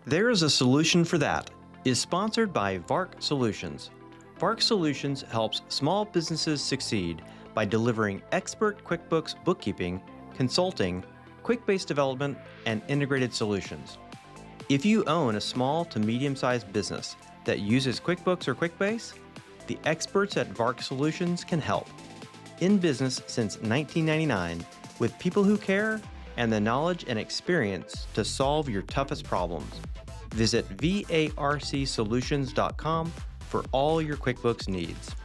There is a Solution for That is sponsored by VARC Solutions. VARC Solutions helps small businesses succeed by delivering expert QuickBooks bookkeeping, consulting, quick-base development, and integrated solutions. If you own a small to medium-sized business that uses QuickBooks or QuickBase, the experts at VARC Solutions can help. In business since 1999, with people who care and the knowledge and experience to solve your toughest problems. Visit VARCsolutions.com for all your QuickBooks needs.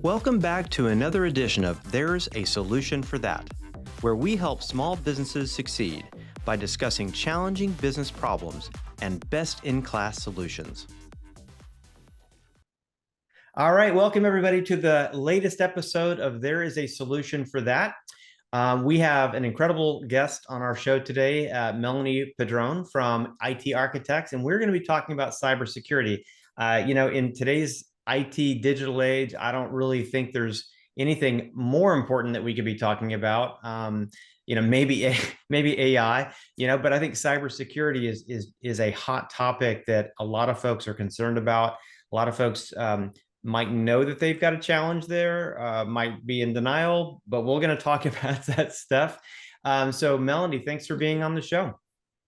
Welcome back to another edition of There's a Solution for That, where we help small businesses succeed by discussing challenging business problems and best-in-class solutions. All right, welcome everybody to the latest episode of There is a Solution for That. We have an incredible guest on our show today, Melanie Padron from iTArchiTeks, and we're going to be talking about cybersecurity. In today's IT digital age, I don't really think there's anything more important that we could be talking about. Maybe AI, but I think cybersecurity is a hot topic that a lot of folks are concerned about. A lot of folks might know that they've got a challenge there, might be in denial, but we're going to talk about that stuff. So Melanie, thanks for being on the show.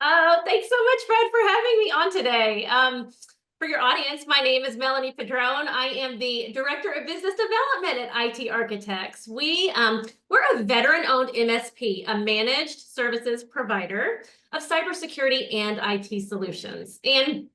Thanks so much, Fred, for having me on today. For your audience, my name is Melanie Padron. I am the Director of Business Development at iTArchiTeks. We're a veteran-owned MSP, a managed services provider of cybersecurity and IT solutions. And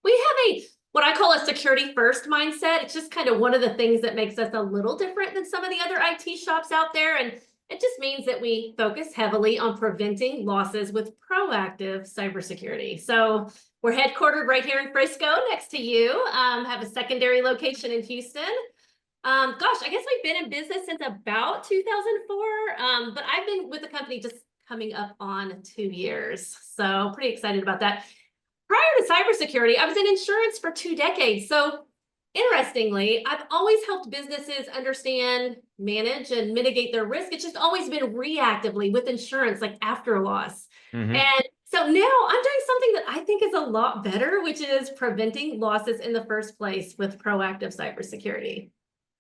we have what I call a security first mindset. It's just kind of one of the things that makes us a little different than some of the other IT shops out there. And it just means that we focus heavily on preventing losses with proactive cybersecurity. So we're headquartered right here in Frisco next to you, have a secondary location in Houston. I guess we've been in business since about 2004, but I've been with the company just coming up on 2 years. So pretty excited about that. Prior to cybersecurity, I was in insurance for 2 decades. So interestingly, I've always helped businesses understand, manage, and mitigate their risk. It's just always been reactively with insurance, like after a loss. Mm-hmm. And so now I'm doing something that I think is a lot better, which is preventing losses in the first place with proactive cybersecurity.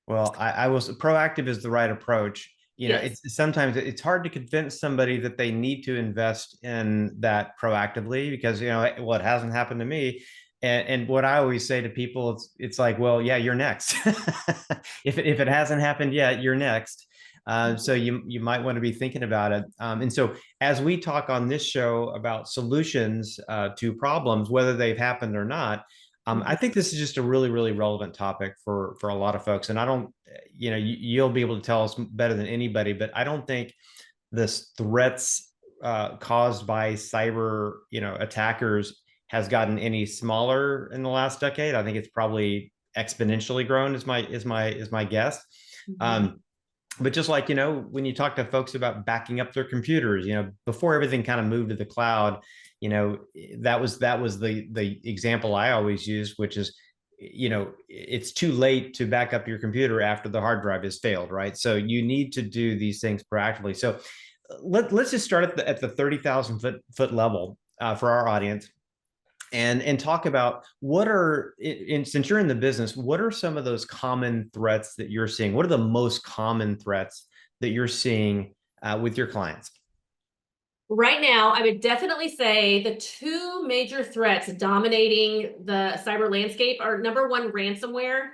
Well, proactive is the right approach. Yes. Sometimes it's hard to convince somebody that they need to invest in that proactively because, it hasn't happened to me. And what I always say to people, it's like, well, yeah, you're next. If it hasn't happened yet, you're next. So you might want to be thinking about it. And so as we talk on this show about solutions to problems, whether they've happened or not, I think this is just a really, really relevant topic for a lot of folks. And I don't, you'll be able to tell us better than anybody, but I don't think this threats caused by cyber, attackers has gotten any smaller in the last decade. I think it's probably exponentially grown is my guess. Mm-hmm. But just like, when you talk to folks about backing up their computers, before everything kind of moved to the cloud, that was the example I always use, which is, it's too late to back up your computer after the hard drive has failed, right? So you need to do these things proactively. So let's just start at the 30,000 foot level for our audience. And talk about since you're in the business, what are some of those common threats that you're seeing? What are the most common threats that you're seeing with your clients? Right now, I would definitely say the 2 major threats dominating the cyber landscape are, number one, ransomware.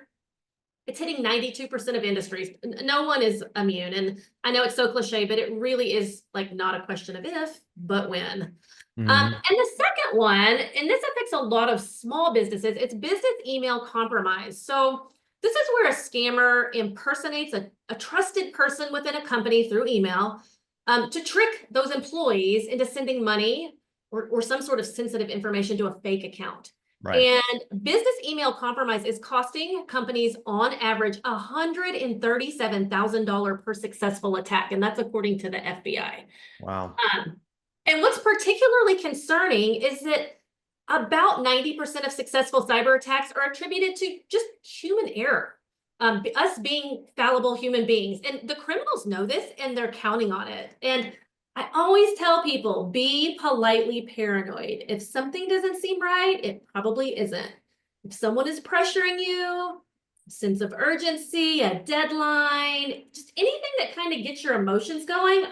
It's hitting 92% of industries. No one is immune. And I know it's so cliche, but it really is like not a question of if, but when. Mm-hmm. And the second one, and this affects a lot of small businesses, it's business email compromise. So this is where a scammer impersonates a trusted person within a company through email to trick those employees into sending money or some sort of sensitive information to a fake account. Right. And business email compromise is costing companies on average $137,000 per successful attack. And that's according to the FBI. Wow. And what's particularly concerning is that about 90% of successful cyber attacks are attributed to just human error, us being fallible human beings. And the criminals know this and they're counting on it. And I always tell people, be politely paranoid. If something doesn't seem right, it probably isn't. If someone is pressuring you, a sense of urgency, a deadline, just anything that kind of gets your emotions going,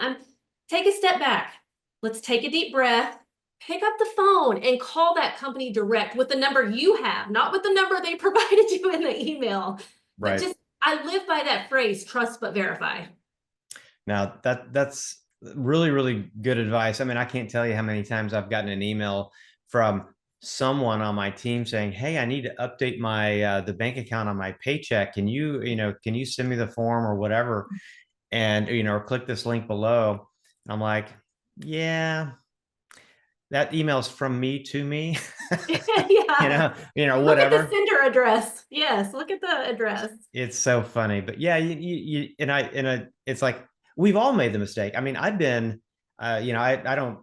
take a step back. Let's take a deep breath, pick up the phone and call that company direct with the number you have, not with the number they provided you in the email. But Right. just, I live by that phrase, trust but verify. Now that's really, really good advice. I mean, I can't tell you how many times I've gotten an email from someone on my team saying, "Hey, I need to update my the bank account on my paycheck. Can can you send me the form or whatever? And or click this link below." And I'm like, "Yeah, that email's from me to me." Yeah. Look at the Whatever. sender address. Yes, look at the address. It's so funny, but yeah, it's like we've all made the mistake. I mean, I've been, I don't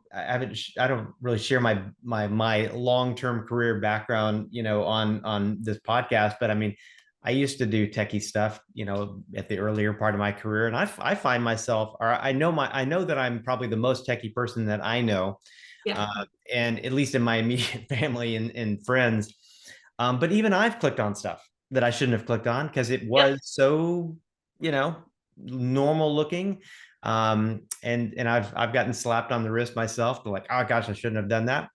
really share my long term career background, on this podcast, but I mean, I used to do techie stuff, at the earlier part of my career, and I find myself, or I know that I'm probably the most techie person that I know, Yeah. and at least in my immediate family and friends. But even I've clicked on stuff that I shouldn't have clicked on because it Yep. was so, you know, normal looking. And I've gotten slapped on the wrist myself to like, oh gosh, I shouldn't have done that.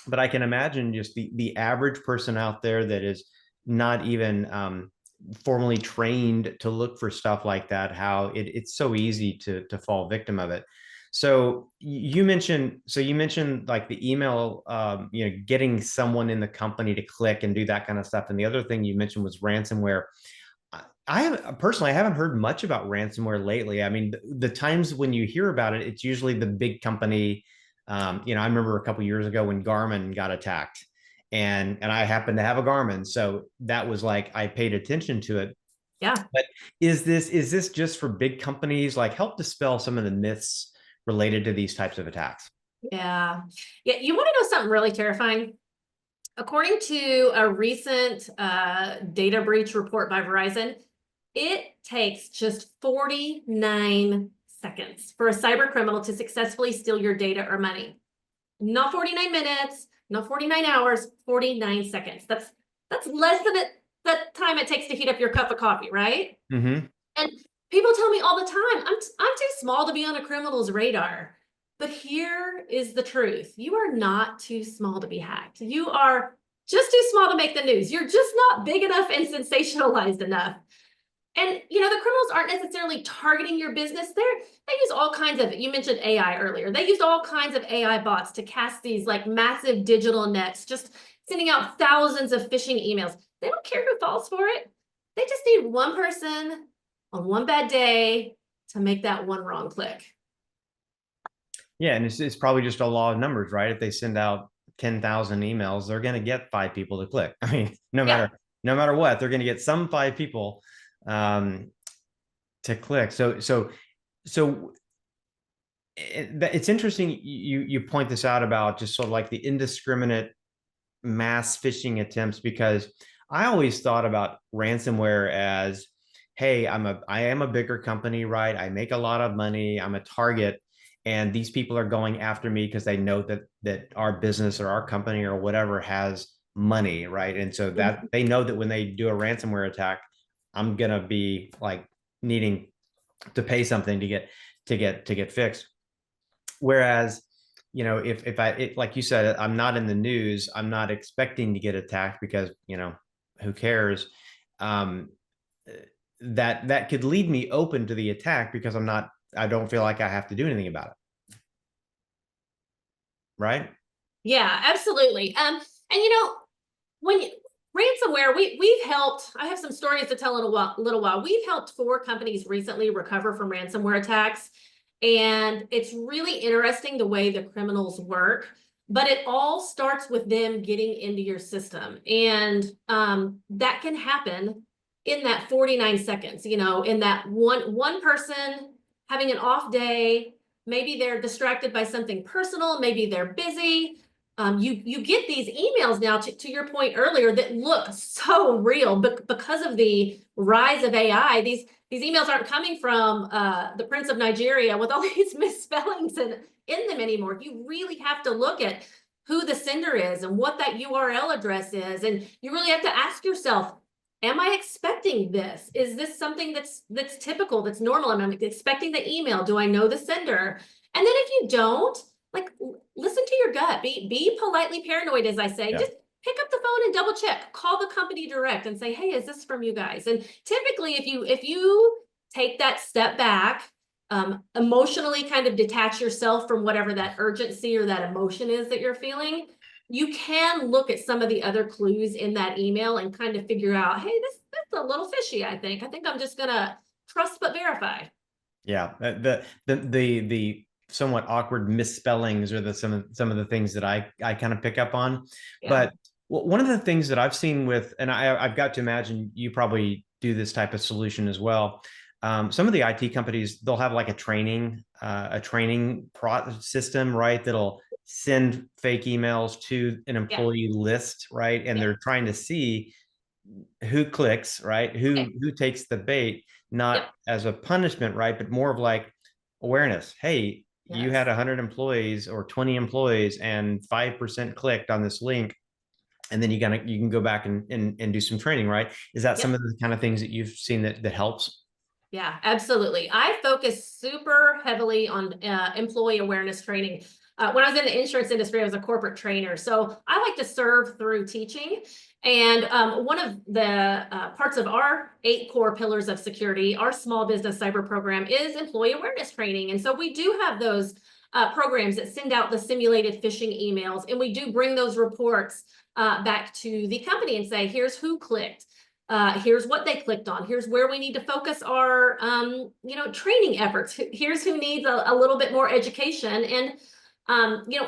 But I can imagine just the average person out there that is not even formally trained to look for stuff like that, how it's so easy to fall victim of it. So you mentioned like the email, getting someone in the company to click and do that kind of stuff. And the other thing you mentioned was ransomware. I haven't heard much about ransomware lately. I mean, the times when you hear about it, it's usually the big company. I remember a couple years ago when Garmin got attacked, and I happened to have a Garmin, so that was like I paid attention to it. Yeah. But is this just for big companies? Like, help dispel some of the myths related to these types of attacks. Yeah. Yeah. You want to know something really terrifying? According to a recent data breach report by Verizon, it takes just 49 seconds for a cyber criminal to successfully steal your data or money. Not 49 minutes, not 49 hours, 49 seconds. That's less than the time it takes to heat up your cup of coffee, right? Mm-hmm. And people tell me all the time, I'm too small to be on a criminal's radar. But here is the truth. You are not too small to be hacked. You are just too small to make the news. You're just not big enough and sensationalized enough. And the criminals aren't necessarily targeting your business. They use all kinds of, you mentioned AI earlier. They used all kinds of AI bots to cast these like massive digital nets, just sending out thousands of phishing emails. They don't care who falls for it. They just need one person on one bad day to make that one wrong click. Yeah, and it's probably just a law of numbers, right? If they send out 10,000 emails, they're going to get 5 people to click. I mean, Yeah. no matter what, they're going to get some 5 people um, to click. So it's interesting you point this out about just sort of like the indiscriminate mass phishing attempts, because I always thought about ransomware as, hey, I am a bigger company, right? I make a lot of money. I'm a target, and these people are going after me because they know that our business or our company or whatever has money, right? And so that they know that when they do a ransomware attack, I'm gonna be like needing to pay something to get fixed. Whereas, if like you said, I'm not in the news, I'm not expecting to get attacked because, who cares? Um, that could leave me open to the attack because I don't feel like I have to do anything about it. Right. Yeah, absolutely. And when ransomware, we've helped, I have some stories to tell in a little while. We've helped 4 companies recently recover from ransomware attacks. And it's really interesting the way the criminals work, but it all starts with them getting into your system. And that can happen in that 49 seconds, in that one person having an off day. Maybe they're distracted by something personal, maybe they're busy. you get these emails now, to your point earlier, that look so real, but because of the rise of AI, these emails aren't coming from the Prince of Nigeria with all these misspellings in them anymore. You really have to look at who the sender is and what that URL address is, and you really have to ask yourself, am I expecting this? Is this something that's typical, that's normal? Am I expecting the email? Do I know the sender? And then if you don't, like, listen to your gut. Be politely paranoid, as I say. Yeah. Just pick up the phone and double check. Call the company direct and say, hey, is this from you guys? And typically, if you take that step back, emotionally kind of detach yourself from whatever that urgency or that emotion is that you're feeling, you can look at some of the other clues in that email and kind of figure out, hey, that's a little fishy, I think. I think I'm just gonna trust but verify. Yeah. The somewhat awkward misspellings are some of the things that I kind of pick up on. Yeah. But one of the things that I've seen with, and I've got to imagine you probably do this type of solution as well. Some of the IT companies, they'll have like a training system, right? That'll send fake emails to an Yeah. employee list, right? And Yeah. they're trying to see who clicks, right? Who Okay. who takes the bait, not Yep. as a punishment, right? But more of like awareness. Hey, you had Yes. 100 employees or 20 employees and 5% clicked on this link, and then you can go back and do some training, right? Is that some Yep. of the kind of things that you've seen that helps? Yeah, absolutely. I focus super heavily on employee awareness training. When I was in the insurance industry, I was a corporate trainer. So I like to serve through teaching. And one of the parts of our 8 core pillars of security, our small business cyber program, is employee awareness training. And so we do have those programs that send out the simulated phishing emails, and we do bring those reports back to the company and say, here's who clicked. Here's what they clicked on. Here's where we need to focus our, training efforts. Here's who needs a little bit more education. And,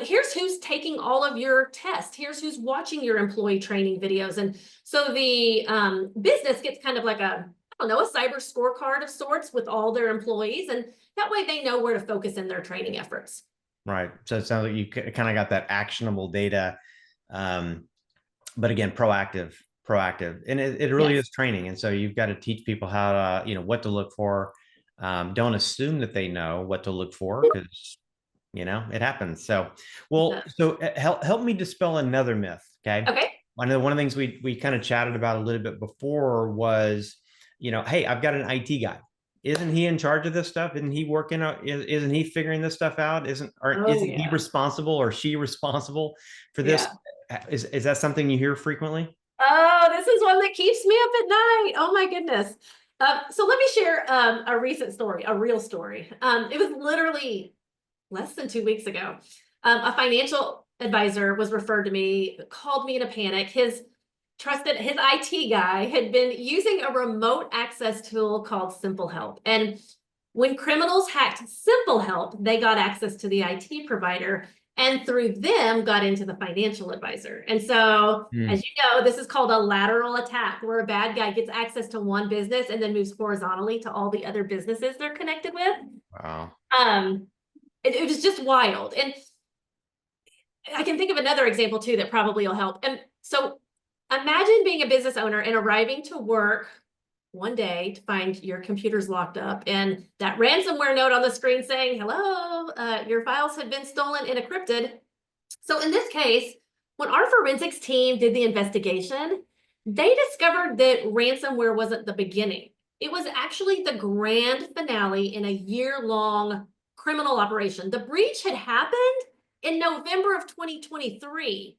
here's who's taking all of your tests. Here's who's watching your employee training videos. And so the business gets kind of like a cyber scorecard of sorts with all their employees. And that way they know where to focus in their training efforts. Right. So it sounds like you kind of got that actionable data, but again, proactive, and it really Yes. is training. And so you've got to teach people how to, what to look for. Don't assume that they know what to look for, because it happens. So, well, so help me dispel another myth. Okay. Okay. One of the things we kind of chatted about a little bit before was, hey, I've got an IT guy. Isn't he in charge of this stuff? Isn't he working out? Isn't he figuring this stuff out? Oh, Isn't he yeah. responsible, or she responsible for this? Yeah. Is that something you hear frequently? Oh, this is one that keeps me up at night. Oh my goodness. So let me share a recent story, a real story. It was literally less than 2 weeks ago. A financial advisor was referred to me, called me in a panic. His IT guy had been using a remote access tool called Simple Help. And when criminals hacked Simple Help, they got access to the IT provider, and through them got into the financial advisor. And so, Hmm. as you know, this is called a lateral attack, where a bad guy gets access to one business and then moves horizontally to all the other businesses they're connected with. Wow. Um, it was just wild. And I can think of another example too that probably will help. And so imagine being a business owner and arriving to work one day to find your computer's locked up and that ransomware note on the screen saying, hello, your files have been stolen and encrypted. So in this case, when our forensics team did the investigation, they discovered that ransomware wasn't the beginning. It was actually the grand finale in a year-long criminal operation. The breach had happened in November of 2023,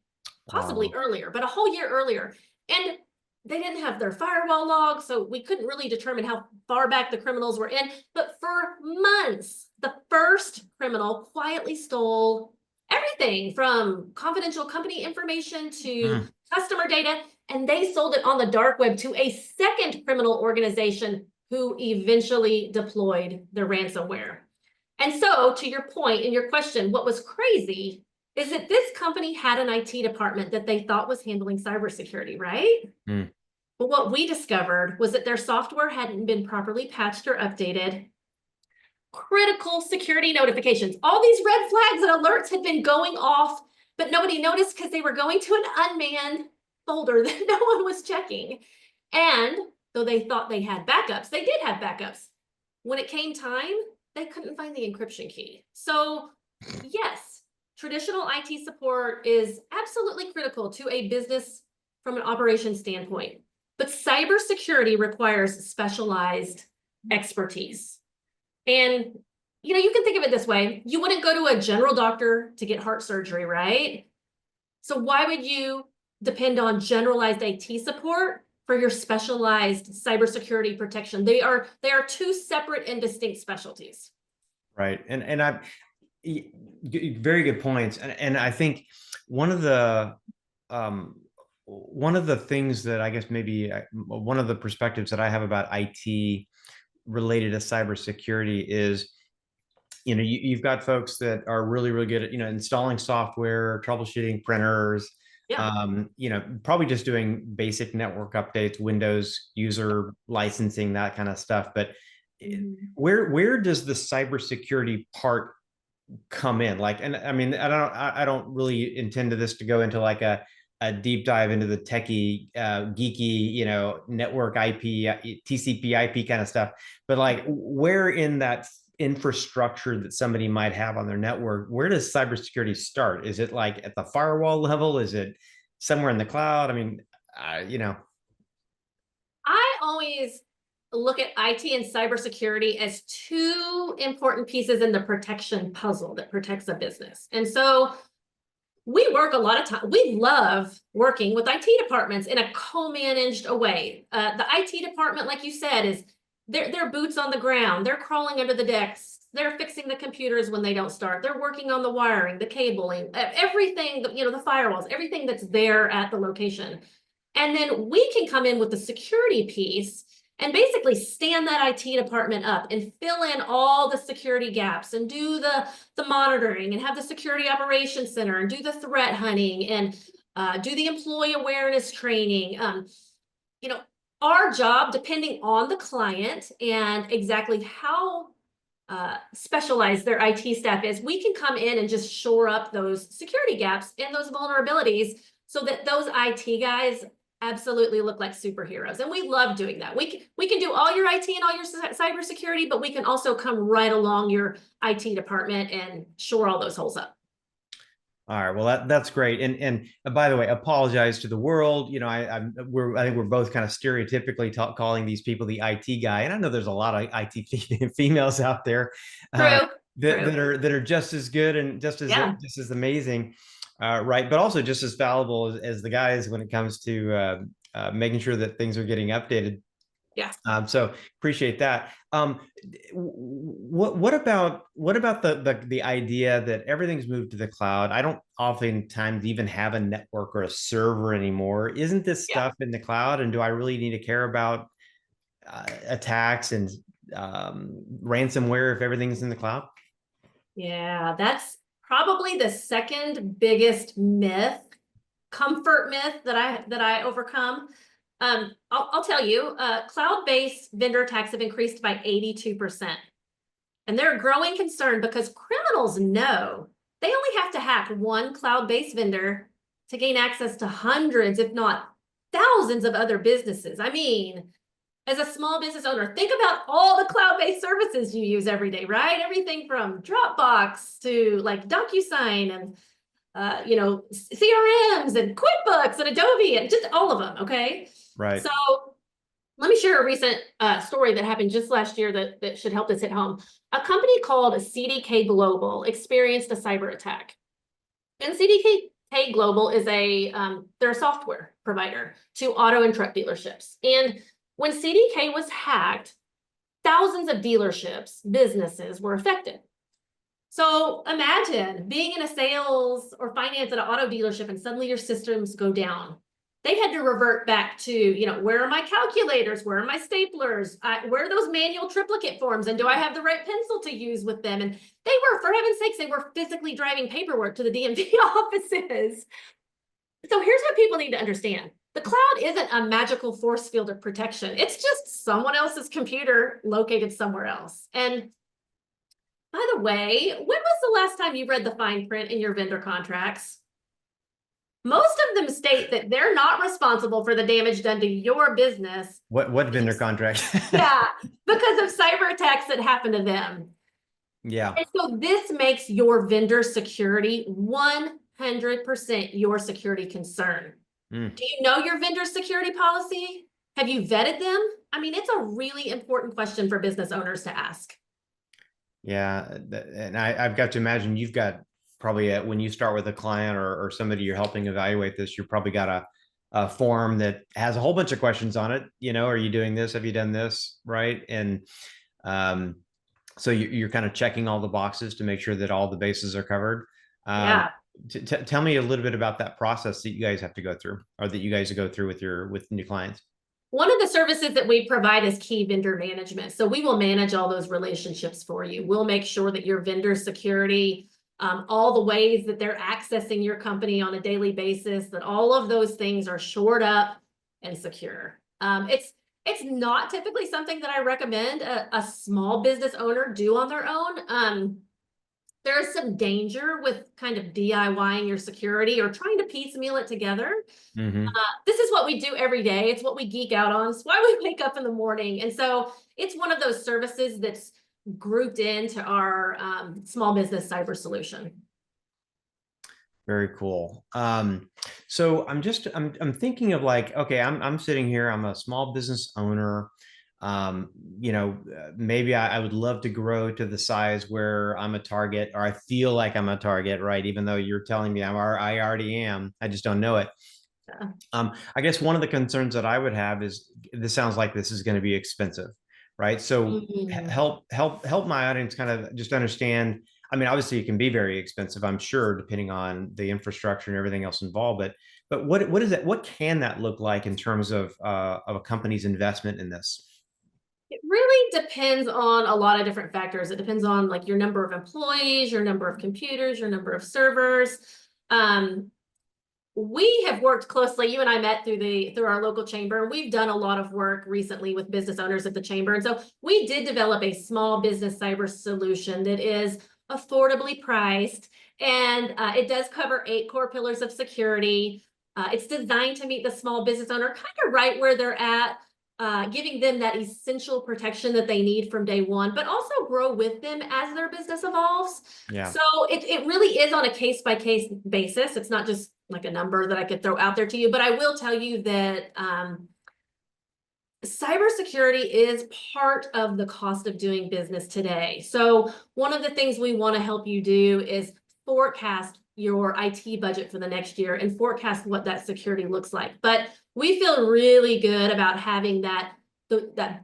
possibly Wow. earlier, but a whole year earlier. And they didn't have their firewall log, so we couldn't really determine how far back the criminals were in. But for months, the first criminal quietly stole everything from confidential company information to Hmm. customer data, and they sold it on the dark web to a second criminal organization who eventually deployed the ransomware. And so, to your point and your question, what was crazy is that this company had an IT department that they thought was handling cybersecurity, right? Hmm. But what we discovered was that their software hadn't been properly patched or updated. Critical security notifications, all these red flags and alerts had been going off but nobody noticed because they were going to an unmanned folder that no one was checking. And though they thought they had backups, they did have backups. When it came time, they couldn't find the encryption key. So yes, traditional IT support is absolutely critical to a business from an operations standpoint, but cybersecurity requires specialized expertise. And you can think of it this way. You wouldn't go to a general doctor to get heart surgery, right? So why would you depend on generalized IT support for your specialized cybersecurity protection? They are two separate and distinct specialties. Right. And I very good points. And I think one of the things that I guess maybe one of the perspectives that I have about IT related to cybersecurity is, you've got folks that are really, really good at, installing software, troubleshooting printers, Yeah. probably just doing basic network updates, Windows user licensing, that kind of stuff. But where does the cybersecurity part come in? Like, and I mean, I don't really intend to this to go into like a deep dive into the techie, geeky, network IP, TCP IP kind of stuff. But like, where in that infrastructure that somebody might have on their network, where does cybersecurity start? Is it like at the firewall level? Is it somewhere in the cloud? I mean, I always look at IT and cybersecurity as two important pieces in the protection puzzle that protects a business. And so we work a lot of time. We love working with IT departments in a co-managed way. The IT department, like you said, is they're boots on the ground. They're crawling under the decks. They're fixing the computers when they don't start. They're working on the wiring, the cabling, everything, the firewalls, everything that's there at the location. And then we can come in with the security piece and basically stand that IT department up and fill in all the security gaps and do the monitoring and have the security operations center and do the threat hunting and do the employee awareness training. Our job, depending on the client and exactly how specialized their IT staff is, we can come in and just shore up those security gaps and those vulnerabilities so that those IT guys absolutely look like superheroes. And we love doing that. We can do all your IT and all your cybersecurity, but we can also come right along your IT department and shore all those holes up. All right. Well, that's great. And by the way, apologize to the world. I think we're both kind of stereotypically calling these people the IT guy, and I know there's a lot of IT females out there True. that are just as good and just as amazing, right? But also just as valuable as the guys when it comes to making sure that things are getting updated. Yeah. So appreciate that. What about the idea that everything's moved to the cloud? I don't oftentimes even have a network or a server anymore. Isn't this stuff in the cloud? And do I really need to care about attacks and ransomware if everything's in the cloud? Yeah, that's probably the second biggest comfort myth that I overcome. I'll tell you, cloud-based vendor attacks have increased by 82%. And they're a growing concern because criminals know they only have to hack one cloud-based vendor to gain access to hundreds, if not thousands of other businesses. I mean, as a small business owner, think about all the cloud-based services you use every day, right? Everything from Dropbox to like DocuSign and CRMs and QuickBooks and Adobe and just all of them, okay? Right. So let me share a recent story that happened just last year that should help us hit home. A company called CDK Global experienced a cyber attack. And CDK Global is they're a software provider to auto and truck dealerships. And when CDK was hacked, thousands of dealerships, businesses were affected. So imagine being in a sales or finance at an auto dealership and suddenly your systems go down. They had to revert back to, where are my calculators? Where are my staplers? Where are those manual triplicate forms? And do I have the right pencil to use with them? And they were, for heaven's sakes, they were physically driving paperwork to the DMV offices. So here's what people need to understand. The cloud isn't a magical force field of protection. It's just someone else's computer located somewhere else. And by the way, when was the last time you read the fine print in your vendor contracts? most of them state that they're not responsible for the damage done to your business. What vendor contract? Yeah, because of cyber attacks that happen to them. Yeah. And so this makes your vendor security 100% your security concern. Mm. Do you know your vendor security policy? Have you vetted them? I mean, it's a really important question for business owners to ask. Yeah, and I've got to imagine you've got probably when you start with a client or somebody you're helping evaluate this, you've probably got a form that has a whole bunch of questions on it. You know, are you doing this? Have you done this? Right. And um, so you're kind of checking all the boxes to make sure that all the bases are covered. Um, Yeah. tell me a little bit about that process that you guys have to go through, or that you guys go through with new clients. One of the services that we provide is key vendor management. So we will manage all those relationships for you. We'll make sure that your vendor security, all the ways that they're accessing your company on a daily basis, that all of those things are shored up and secure. It's not typically something that I recommend a small business owner do on their own. There's some danger with kind of DIYing your security or trying to piecemeal it together. Mm-hmm. This is what we do every day. It's what we geek out on. It's why we wake up in the morning. And so it's one of those services that's grouped into our small business cyber solution. Very cool. So I'm thinking of like, okay, I'm sitting here, I'm a small business owner. You know, maybe I would love to grow to the size where I'm a target, or I feel like I'm a target, right? Even though you're telling me I already am, I just don't know it. Yeah. I guess one of the concerns that I would have is this sounds like this is going to be expensive, right? So Mhm. help my audience kind of just understand. I mean, obviously it can be very expensive, I'm sure, depending on the infrastructure and everything else involved. But what is that? What can that look like in terms of a company's investment in this? It really depends on a lot of different factors. It depends on like your number of employees, your number of computers, your number of servers. Um, we have worked closely. You and I met through our local chamber, and we've done a lot of work recently with business owners at the chamber. And so we did develop a small business cyber solution that is affordably priced, and it does cover 8 core pillars of security. It's designed to meet the small business owner kind of right where they're at, giving them that essential protection that they need from day one, but also grow with them as their business evolves. Yeah. So it really is on a case by case basis. It's not just like a number that I could throw out there to you, but I will tell you that cybersecurity is part of the cost of doing business today. So one of the things we want to help you do is forecast your IT budget for the next year and forecast what that security looks like. But we feel really good about having that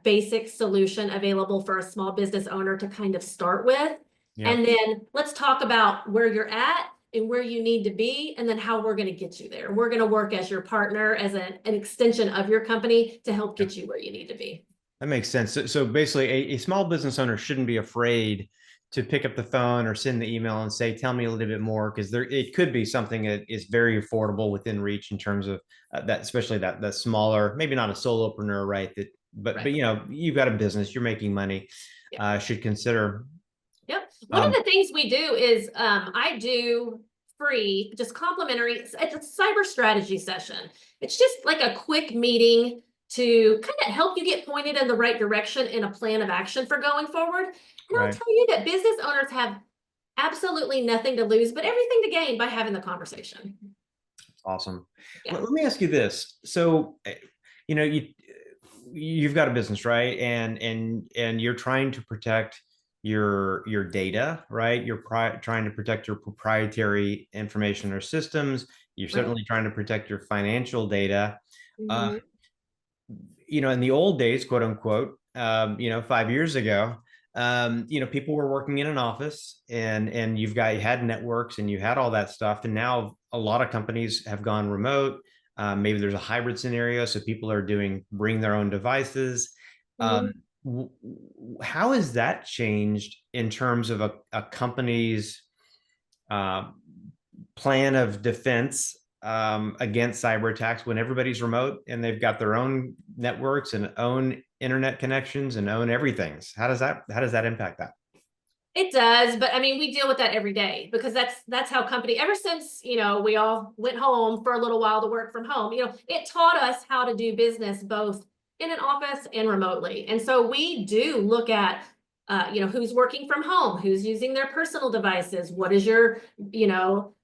basic solution available for a small business owner to kind of start with. Yeah. And then let's talk about where you're at and where you need to be, and then how we're going to get you there. We're going to work as your partner, as an extension of your company to help get you where you need to be. That makes sense. So basically, a small business owner shouldn't be afraid to pick up the phone or send the email and say, "Tell me a little bit more," because it could be something that is very affordable within reach in terms of that, especially that smaller, maybe not a solopreneur, right? But Right. you know, you've got a business, you're making money, Yeah. should consider. Yep. One of Um, the things we do is I do free, just complimentary. It's a cyber strategy session. It's just like a quick meeting to kind of help you get pointed in the right direction in a plan of action for going forward. And I'll right. tell you that business owners have absolutely nothing to lose, but everything to gain by having the conversation. Awesome. Yeah. Let me ask you this. So, you know, you've got a business, right? And you're trying to protect your data, right? You're trying to protect your proprietary information or systems. You're Right. certainly trying to protect your financial data. Uh, Mhm. you know, in the old days, quote unquote, you know, 5 years ago, you know, people were working in an office and you had networks and you had all that stuff. And now a lot of companies have gone remote. Maybe there's a hybrid scenario. So people are bring their own devices. Um, Mhm. how has that changed in terms of a company's uh, plan of defense against cyber attacks when everybody's remote and they've got their own networks and own internet connections and own everything? How does that impact that? It does, but I mean, we deal with that every day because that's how company, ever since, we all went home for a little while to work from home, it taught us how to do business both in an office and remotely. And so we do look at, who's working from home, who's using their personal devices, what is your,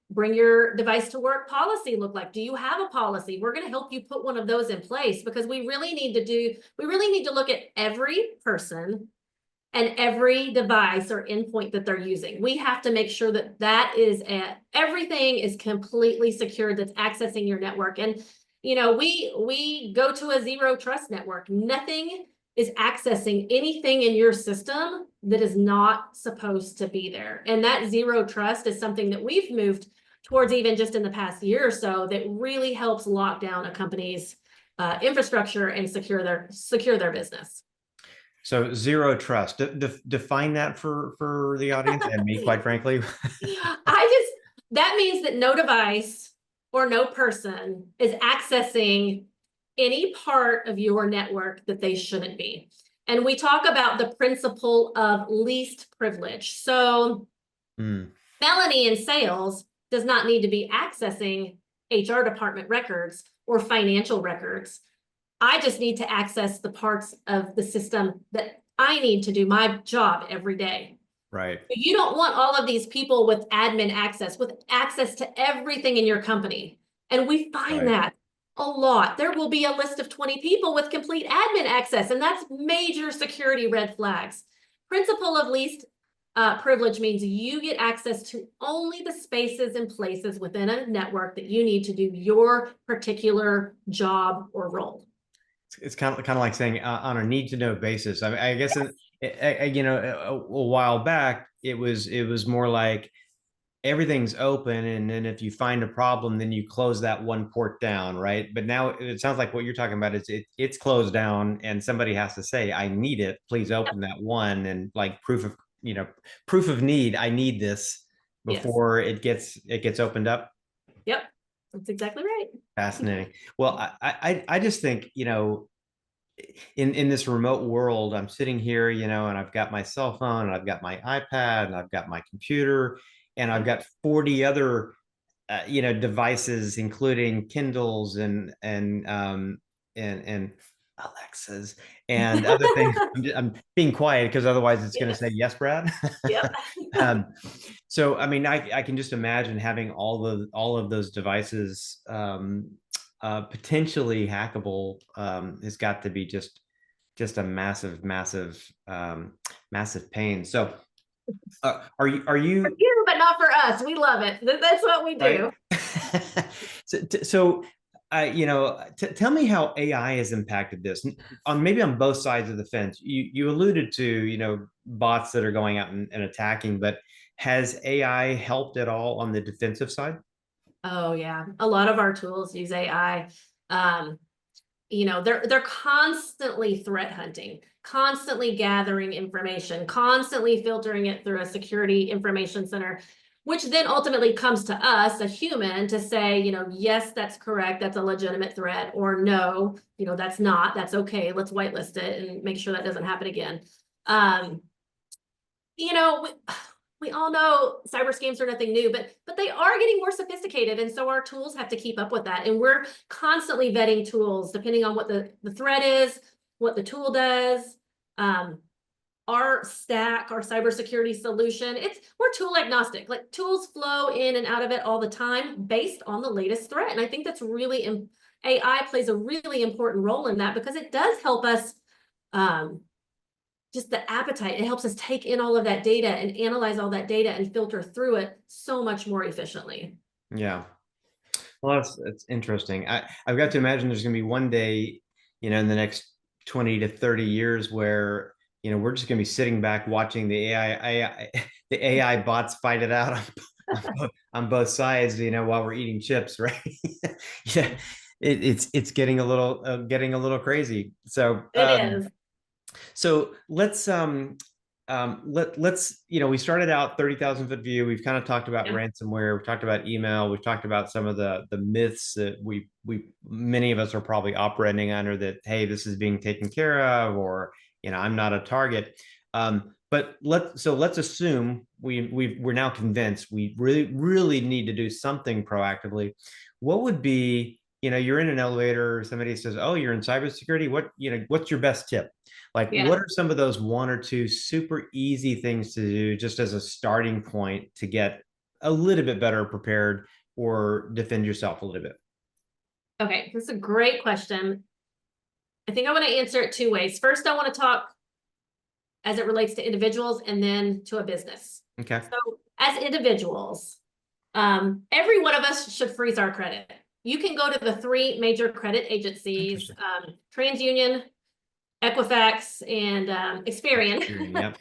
bring your device to work policy look like? Do you have a policy? We're going to help you put one of those in place because we really need to look at every person and every device or endpoint that they're using. We have to make sure that everything is completely secure that's accessing your network. And we go to a zero trust network. Nothing is accessing anything in your system that is not supposed to be there. And that zero trust is something that we've moved towards even just in the past year or so that really helps lock down a company's infrastructure and secure their business. So zero trust. Define that for the audience and me, quite frankly. That means that no device or no person is accessing any part of your network that they shouldn't be. And we talk about the principle of least privilege. So Melanie in sales does not need to be accessing HR department records or financial records. I just need to access the parts of the system that I need to do my job every day. Right. You don't want all of these people with admin access, with access to everything in your company. And we find that a lot. There will be a list of 20 people with complete admin access, and that's major security red flags. Principle of least privilege means you get access to only the spaces and places within a network that you need to do your particular job or role. It's kind of like saying on a need to know basis. I mean, I guess a while back it was more like everything's open, and then if you find a problem, then you close that one port down, right? But now it sounds like what you're talking about is it's closed down, and somebody has to say, "I need it. Please open that one," and like proof of need. I need this before it gets opened up. Yep, that's exactly right. Fascinating. Well, I just think, in this remote world, I'm sitting here, and I've got my cell phone, and I've got my iPad, and I've got my computer, and I've got 40 other, devices, including Kindles and Alexas and other things. I'm being quiet because otherwise it's going to say yes, Brad. Yep. So, I mean, I can just imagine having all of those devices potentially hackable has got to be just a massive, massive, massive pain. So, are you? For you, but not for us. We love it. That's what we do. Right? so tell me how AI has impacted this maybe on both sides of the fence. You alluded to, bots that are going out and attacking, but has AI helped at all on the defensive side? Oh yeah, a lot of our tools use AI. They're constantly threat hunting, constantly gathering information, constantly filtering it through a security information center, which then ultimately comes to us, a human, to say, yes, that's correct, that's a legitimate threat, or no, that's not, that's okay, let's whitelist it and make sure that doesn't happen again. We all know cyber scams are nothing new, but they are getting more sophisticated. And so our tools have to keep up with that. And we're constantly vetting tools depending on what the threat is, what the tool does. Our stack, our cybersecurity solution, we're tool agnostic. Like tools flow in and out of it all the time based on the latest threat. And I think that's really, AI plays a really important role in that because it does help us just the appetite. It helps us take in all of that data and analyze all that data and filter through it so much more efficiently. Yeah. Well, that's interesting. I've got to imagine there's going to be one day, in the next 20 to 30 years where, we're just going to be sitting back watching the AI bots fight it out on both sides, while we're eating chips, right? Yeah. It's getting a little crazy. So, It is. So let's we started out 30,000-foot view. We've kind of talked about ransomware. We've talked about email. We've talked about some of the myths that many of us are probably operating under, that, hey, this is being taken care of, or, I'm not a target. But let's assume we're now convinced we really need to do something proactively. What would be, you're in an elevator, somebody says, "Oh, you're in cybersecurity. What's your best tip?" Like, what Yeah. are some of those one or two super easy things to do just as a starting point to get a little bit better prepared or defend yourself a little bit? Okay, this is a great question. I think I want to answer it two ways. First, I want to talk as it relates to individuals and then to a business. Okay. So as individuals, every one of us should freeze our credit. You can go to the three major credit agencies, Interesting. TransUnion, Equifax, and Experian. Yep.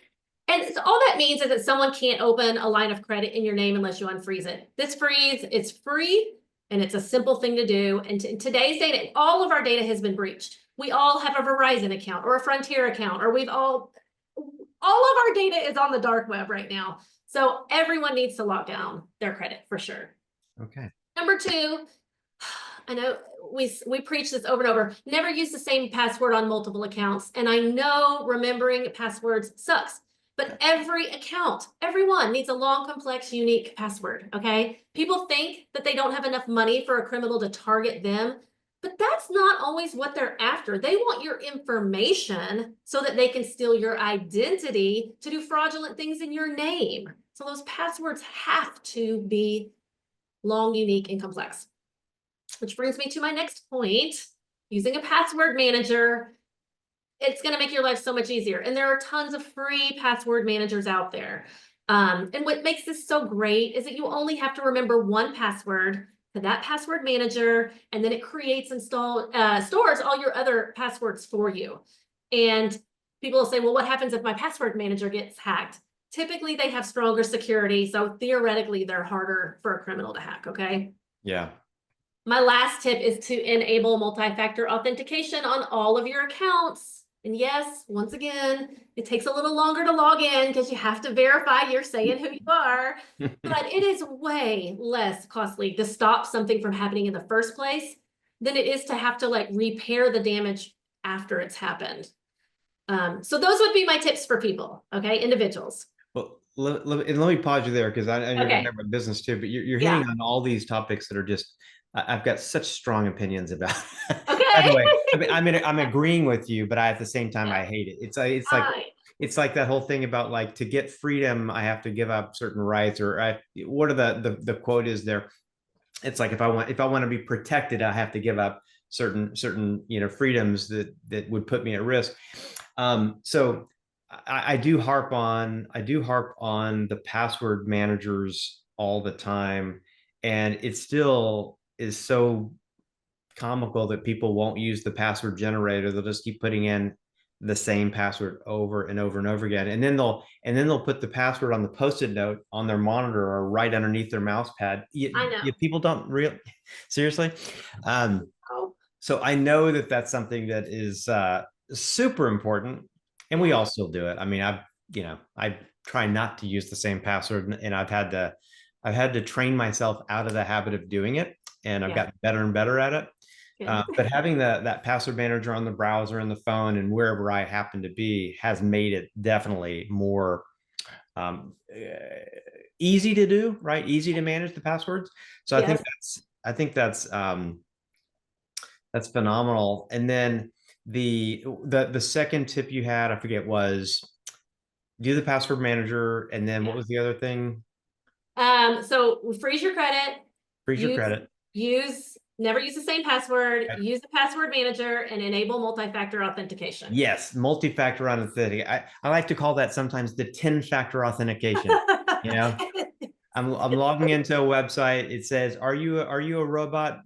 And so all that means is that someone can't open a line of credit in your name unless you unfreeze it. This freeze, it's free and it's a simple thing to do. And in today's data, all of our data has been breached. We all have a Verizon account or a Frontier account, or all of our data is on the dark web right now. So everyone needs to lock down their credit for sure. Okay. Number two, I know we preach this over and over. Never use the same password on multiple accounts. And I know remembering passwords sucks, but every account, everyone needs a long, complex, unique password. Okay. People think that they don't have enough money for a criminal to target them, but that's not always what they're after. They want your information so that they can steal your identity to do fraudulent things in your name. So those passwords have to be long, unique, and complex. Which brings me to my next point. Using a password manager, it's going to make your life so much easier. And there are tons of free password managers out there. And what makes this so great is that you only have to remember one password to that password manager, and then it creates and stores all your other passwords for you. And people will say, well, what happens if my password manager gets hacked? Typically, they have stronger security, so theoretically, they're harder for a criminal to hack, okay? Yeah. My last tip is to enable multi-factor authentication on all of your accounts. And yes, once again, it takes a little longer to log in because you have to verify you're saying who you are, but it is way less costly to stop something from happening in the first place than it is to have to like repair the damage after it's happened. So those would be my tips for people, okay, individuals. Well, and let me pause you there because I know you're going to Okay, talk about business too, but you're hitting yeah, on all these topics that are just, I've got such strong opinions about. By the okay. way, I'm agreeing with you, but at the same time, Yeah, I hate it. It's like, fine. it's like that whole thing about like to get freedom, I have to give up certain rights, or what are the quote is there? It's like if I want to be protected, I have to give up certain freedoms that would put me at risk. So I do harp on the password managers all the time, and it still is so comical that people won't use the password generator. They'll just keep putting in the same password over and over and over again, and then they'll put the password on the post-it note on their monitor or right underneath their mouse pad. I know. People don't really seriously. Um, Oh, so I know that that's something that is super important, and we yeah, all still do it. I mean, I try not to use the same password, and I've had to train myself out of the habit of doing it, and I've yeah, gotten better and better at it. good. But having that password manager on the browser and the phone and wherever I happen to be has made it definitely more um, easy to do, right? Easy to manage the passwords. So I think Yes. that's phenomenal. And then the second tip you had, I forget, was do the password manager, and then what Yeah. was the other thing? So freeze your credit, Freeze your use, credit. never use the same password, Okay. use the password manager, and enable multi-factor authentication. Yes, multi-factor authentication. I like to call that sometimes the 10-factor authentication. You know, I'm logging into a website. It says, "Are you a robot?"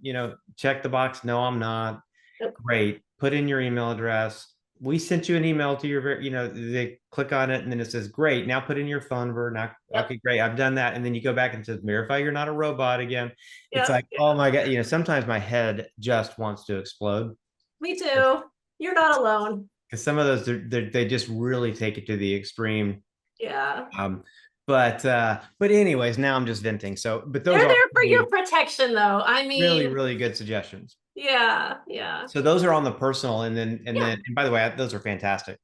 Check the box. No, I'm not. Yep. Great. Put in your email address. We sent you an email to they click on it and then it says, great. Now put in your phone number. Now, Yep. okay, great. I've done that. And then you go back and it says, verify you're not a robot again. It's Yep. like, oh my God. Sometimes my head just wants to explode Me too. You're not alone. because some of those, they just really take it to the extreme. Yeah. Um, but anyways, now I'm just venting. So, but those They're are there for your really, protection though. I really, mean, really good suggestions. Yeah, yeah. So those are on the personal, Yeah. and by the way, those are fantastic.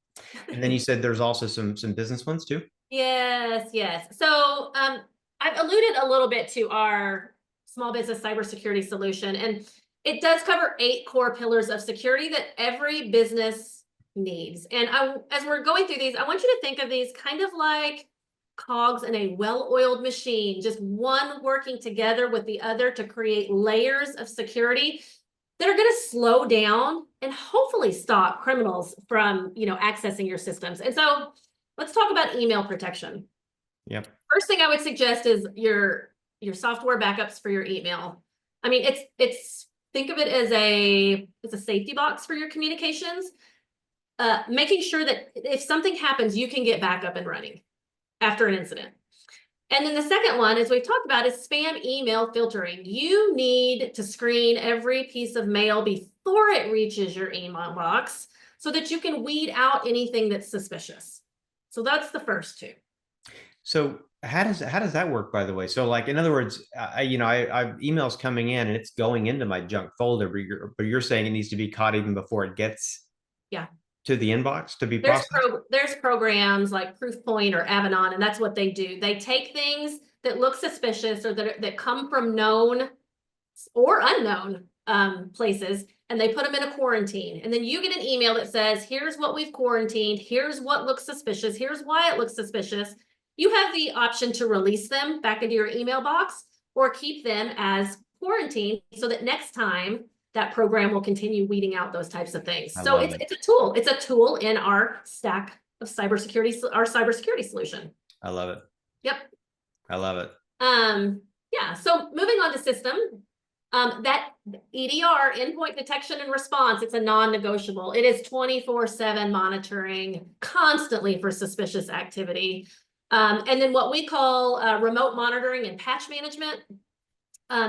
And then you said there's also some business ones too. Yes, yes. So I've alluded a little bit to our small business cybersecurity solution, and it does cover 8 core pillars of security that every business needs. And as we're going through these, I want you to think of these kind of like cogs in a well-oiled machine, just one working together with the other to create layers of security that are going to slow down and hopefully stop criminals from, accessing your systems. And so let's talk about email protection. Yep. First thing I would suggest is your software backups for your email. I mean, it's think of it as it's a safety box for your communications. Making sure that if something happens, you can get back up and running after an incident. And then the second one, as we've talked about, is spam email filtering. You need to screen every piece of mail before it reaches your email box so that you can weed out anything that's suspicious. So that's the first two. So how does that work, by the way? So like in other words, I emails coming in and it's going into my junk folder, but you're saying it needs to be caught even before it gets Yeah. to the inbox to be processed. There's programs like Proofpoint or Avanon, and that's what they do. They take things that look suspicious or that come from known or unknown places, and they put them in a quarantine. And then you get an email that says, here's what we've quarantined, here's what looks suspicious, here's why it looks suspicious. You have the option to release them back into your email box or keep them as quarantine so that next time that program will continue weeding out those types of things. I So love it's it. it's a tool. It's a tool in our stack of cybersecurity, our cybersecurity solution. I love it. Yep. I love it. Yeah. So moving on to system, that EDR, endpoint detection and response, it's a non-negotiable. It is 24/7 monitoring constantly for suspicious activity. And then what we call remote monitoring and patch management.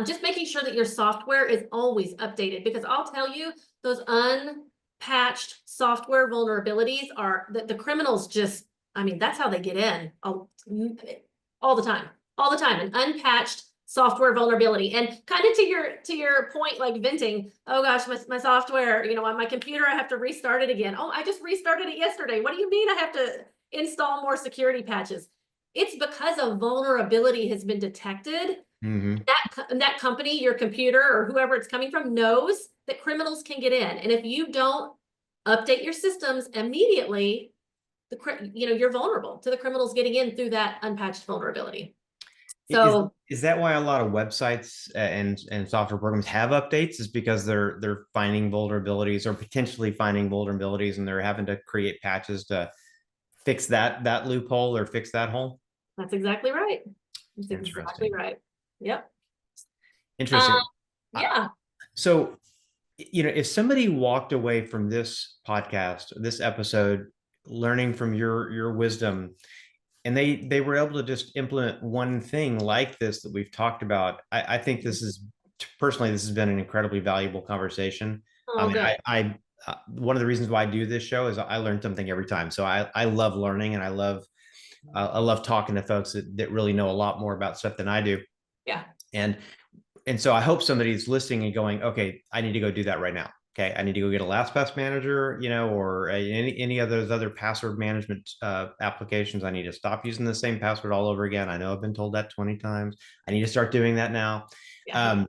Just making sure that your software is always updated, because I'll tell you, those unpatched software vulnerabilities are the criminals just, I mean, that's how they get in all the time, an unpatched software vulnerability. And kind of to your point, like venting, oh gosh, my software, on my computer, I have to restart it again. Oh, I just restarted it yesterday. What do you mean I have to install more security patches? It's because a vulnerability has been detected. Mm-hmm. That company, your computer or whoever it's coming from, knows that criminals can get in. And if you don't update your systems immediately, you're vulnerable to the criminals getting in through that unpatched vulnerability. Is So is that why a lot of websites and software programs have updates? Is because they're finding vulnerabilities or potentially finding vulnerabilities, and they're having to create patches to fix that loophole or fix that hole? that's exactly right. That's exactly Interesting. right. Yep. Interesting. Uh, Yeah. So, if somebody walked away from this podcast, this episode, learning from your wisdom, and they were able to just implement one thing like this that we've talked about, I think this is personally, this has been an incredibly valuable conversation. I Oh, mean, good. I one of the reasons why I do this show is I learn something every time. So I love learning, and I love talking to folks that really know a lot more about stuff than I do. Yeah. And and so I hope somebody's listening and going, okay, I need to go do that right now. Okay, I need to go get a LastPass manager, or any of those other password management applications. I need to stop using the same password all over again. I know I've been told that 20 times. I need to start doing that now. Yeah.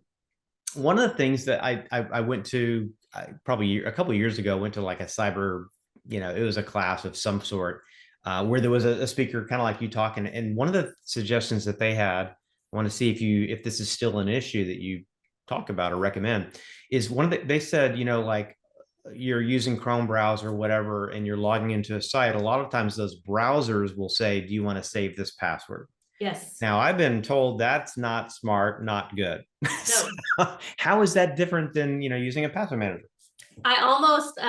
One of the things that I went to probably a couple of years ago, went to like a cyber, it was a class of some sort, where there was a speaker kind of like you talking, and one of the suggestions that they had, I want to see if this is still an issue that you talk about or recommend, is they said, like you're using Chrome browser or whatever, and you're logging into a site. A lot of times those browsers will say, do you want to save this password? Yes. Now, I've been told that's not smart, not good. So, No. how is that different than, using a password manager? I almost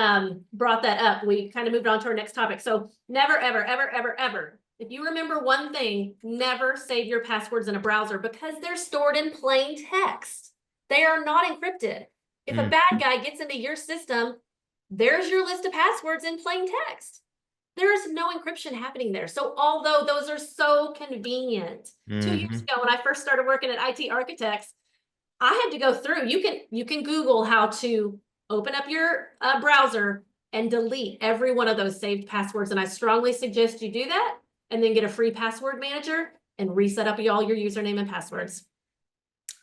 brought that up. We kind of moved on to our next topic. So never, ever, ever, ever, ever. If you remember one thing, never save your passwords in a browser, because they're stored in plain text. They are not encrypted. If a Mm, bad guy gets into your system, there's your list of passwords in plain text. There is no encryption happening there. So although those are so convenient, 2 years mhm. ago when I first started working at iTArchiTeks, I had to go through. You can Google how to open up your browser and delete every one of those saved passwords. And I strongly suggest you do that and then get a free password manager and reset up all your username and passwords.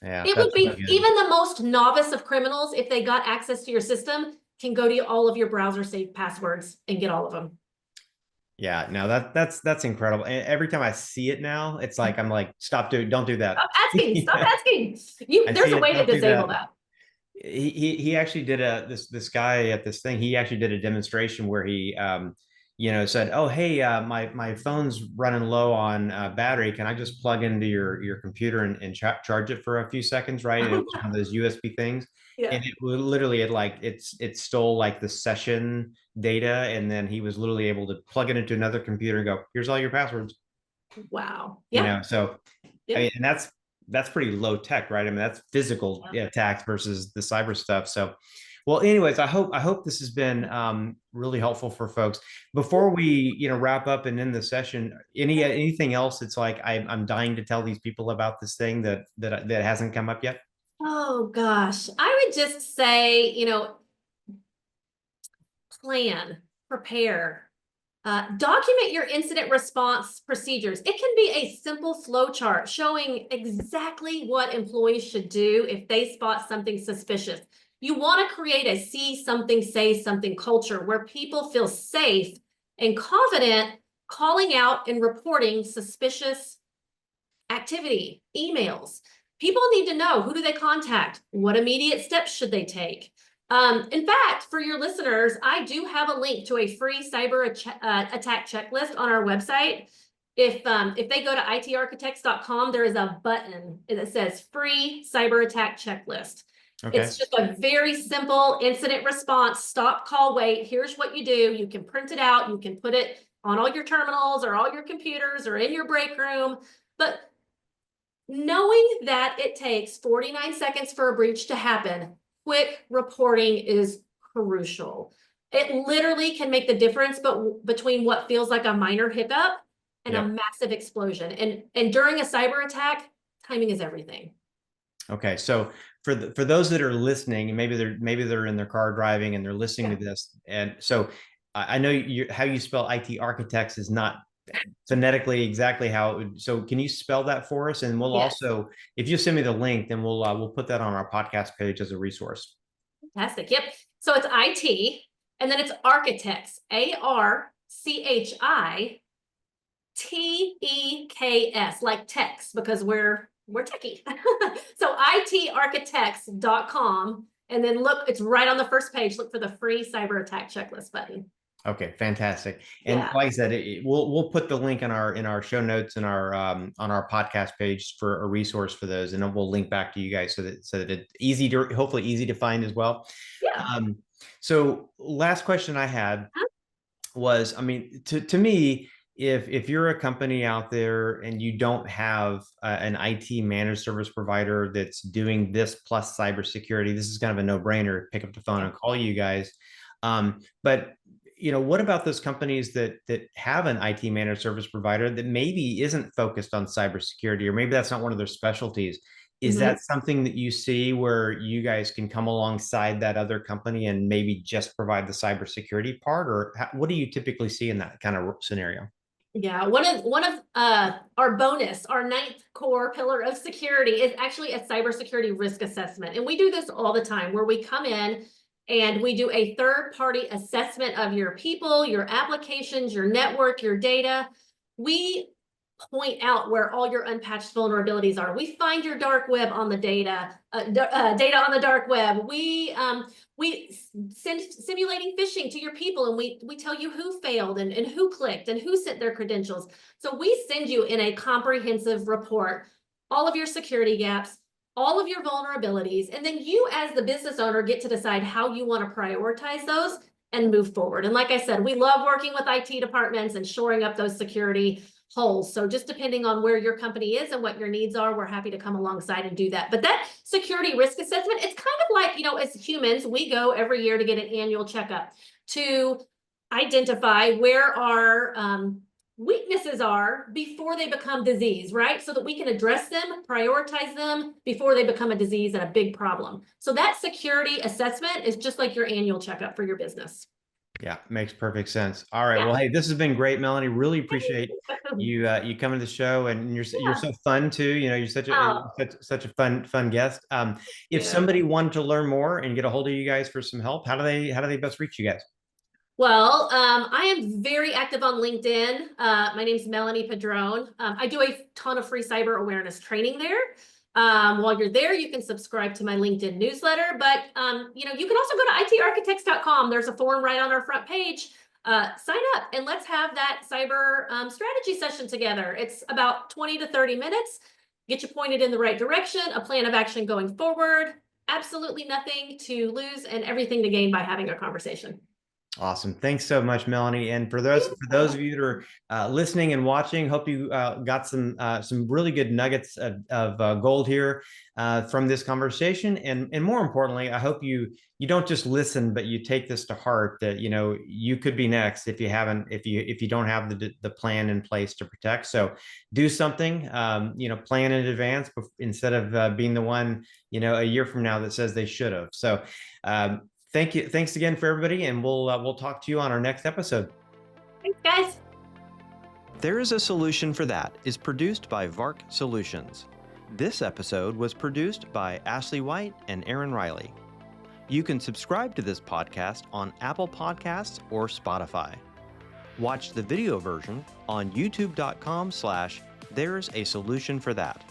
Yeah, It would that's be really good. even the most novice of criminals, if they got access to your system, can go to all of your browser saved passwords and get all of them. Yeah, no, that's incredible. And every time I see it now, it's like I'm like, don't do that. Stop asking. Stop Yeah, asking. I There's see a it. way to Don't do disable that. that. He actually did this guy at this thing. He actually did a demonstration where he said, "Oh, hey, my phone's running low on battery. Can I just plug into your computer and charge it for a few seconds?" Right, and it was one of those USB things, Yeah. and it literally it stole like the session data, and then he was literally able to plug it into another computer and go, "Here's all your passwords." Wow. You Yeah. know, so I Yeah. mean, and that's pretty low tech, right? I mean, that's physical attacks versus the cyber stuff. So, well, anyways, I hope this has been really helpful for folks. Before we wrap up and end the session, anything else? It's like I'm dying to tell these people about this thing that hasn't come up yet. Oh gosh. I would just say, plan, prepare, document your incident response procedures. It can be a simple flow chart showing exactly what employees should do if they spot something suspicious. You want to create a see something, say something culture where people feel safe and confident calling out and reporting suspicious activity, emails. People need to know, who do they contact? What immediate steps should they take? In fact, for your listeners, I do have a link to a free cyber attack checklist on our website. If they go to itarchiteks.com, there is a button that says free cyber attack checklist. Okay. It's just a very simple incident response, stop, call, wait. Here's what you do. You can print it out. You can put it on all your terminals or all your computers or in your break room. But knowing that it takes 49 seconds for a breach to happen, quick reporting is crucial. It literally can make the difference between what feels like a minor hiccup and a Yep. massive explosion. And during a cyber attack, timing is everything. Okay. So for those that are listening, and maybe they're in their car driving and they're listening Yeah. to this, and so I know how you spell IT architects is not phonetically exactly how it would. So can you spell that for us? And we'll Yes. also, if you send me the link, then we'll put that on our podcast page as a resource. Fantastic. Yep. So it's IT, and then it's architects, ARCHITEKS, like text, because we're techie. So itarchiteks.com, and then look, it's right on the first page. Look for the free cyber attack checklist button. Okay, fantastic. And Yeah. like I said, we'll put the link in our show notes and our on our podcast page for a resource for those, and then we'll link back to you guys so that it's hopefully easy to find as well. Yeah. Um, so last question I had was, I mean, to me, if you're a company out there and you don't have an IT managed service provider that's doing this plus cybersecurity, this is kind of a no-brainer. Pick up the phone and call you guys. But what about those companies that have an IT managed service provider that maybe isn't focused on cybersecurity, or maybe that's not one of their specialties? Is Mhm. that something that you see where you guys can come alongside that other company and maybe just provide the cybersecurity part, or what do you typically see in that kind of scenario? Yeah, one of our bonus, our ninth core pillar of security is actually a cybersecurity risk assessment. And we do this all the time where we come in and we do a third-party assessment of your people, your applications, your network, your data. We point out where all your unpatched vulnerabilities are. We find your dark web on the data, data on the dark web. We send simulating phishing to your people, and we tell you who failed and who clicked and who sent their credentials. So we send you in a comprehensive report all of your security gaps, all of your vulnerabilities, and then you as the business owner get to decide how you want to prioritize those and move forward. And like I said, we love working with IT departments and shoring up those security holes. So just depending on where your company is and what your needs are, we're happy to come alongside and do that. But that security risk assessment, it's kind of like, as humans, we go every year to get an annual checkup to identify where our weaknesses are before they become disease, right? So that we can address them, prioritize them before they become a disease and a big problem. So that security assessment is just like your annual checkup for your business. Yeah, makes perfect sense. All right. Yeah. Well, hey, this has been great, Melanie. Really appreciate you coming to the show, and you're Yeah. so fun too. You know, you're Oh, such a fun guest. If yeah. somebody wanted to learn more and get a hold of you guys for some help, how do they best reach you guys? Well, I am very active on LinkedIn. My name's Melanie Padron. I do a ton of free cyber awareness training there. While you're there, you can subscribe to my LinkedIn newsletter, but you know, you can also go to itarchiteks.com. There's a form right on our front page. Sign up and let's have that cyber strategy session together. It's about 20 to 30 minutes. Get you pointed in the right direction, a plan of action going forward. Absolutely nothing to lose and everything to gain by having a conversation. Awesome. Thanks so much, Melanie. And for those of you that are listening and watching, hope you got some really good nuggets of gold here from this conversation. And more importantly, I hope you don't just listen, but you take this to heart that, you know, you could be next if you don't have the plan in place to protect. So do something, you know, plan in advance instead of being the one, you know, a year from now that says they should have. So thank you. Thanks again for everybody, and we'll talk to you on our next episode. Thanks, guys. There is a Solution for That is produced by VARC Solutions. This episode was produced by Ashley White and Aaron Riley. You can subscribe to this podcast on Apple Podcasts or Spotify. Watch the video version on youtube.com/There's a Solution for That.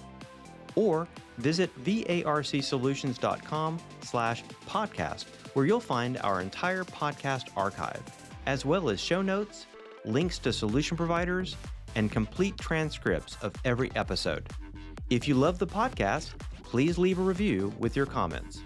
Or visit TheresaSolutionforThat.com/podcast, where you'll find our entire podcast archive, as well as show notes, links to solution providers, and complete transcripts of every episode. If you love the podcast, please leave a review with your comments.